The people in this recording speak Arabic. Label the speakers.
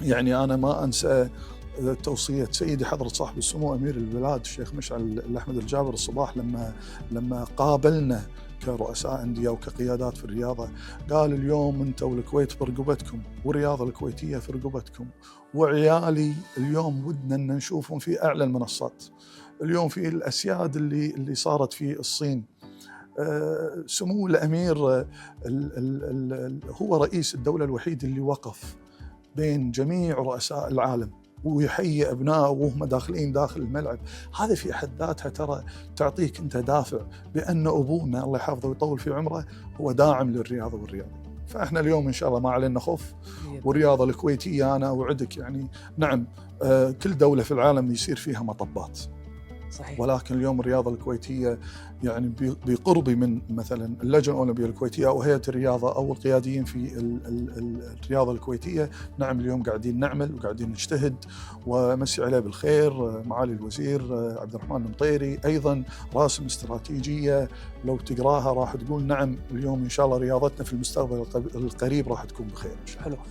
Speaker 1: يعني أنا ما أنسى توصية سيدي حضرة صاحب السمو أمير البلاد الشيخ مشعل الأحمد الجابر الصباح لما قابلنا كرؤساء أندية وكقيادات في الرياضة، قال اليوم أنتوا والكويت في رقبتكم والرياضة الكويتية في رقبتكم، وعيالي اليوم ودنا أن نشوفهم في أعلى المنصات. اليوم في الأسياد اللي صارت في الصين، سمو الأمير هو رئيس الدولة الوحيد اللي وقف بين جميع رؤساء العالم ويحيي أبنائه وهم داخلين داخل الملعب. هذا في حد ذاتها ترى تعطيك أنت دافع بأن أبونا الله يحفظه ويطول في عمره هو داعم للرياضة والرياضة. فإحنا اليوم إن شاء الله ما علينا خوف، والرياضة الكويتية أنا أوعدك يعني نعم، كل دولة في العالم يصير فيها مطبات،
Speaker 2: صحيح.
Speaker 1: ولكن اليوم الرياضة الكويتية يعني بقربي من مثلا اللجنة الأولمبية الكويتية أو هيئة الرياضة أو القياديين في الرياضة الكويتية، نعم اليوم قاعدين نعمل وقاعدين نجتهد، ومسي عليه بالخير معالي الوزير عبد الرحمن المطيري أيضا راسم استراتيجية لو تقراها راح تقول نعم اليوم إن شاء الله رياضتنا في المستقبل القريب راح تكون بخير إن شاء الله.
Speaker 2: حلو.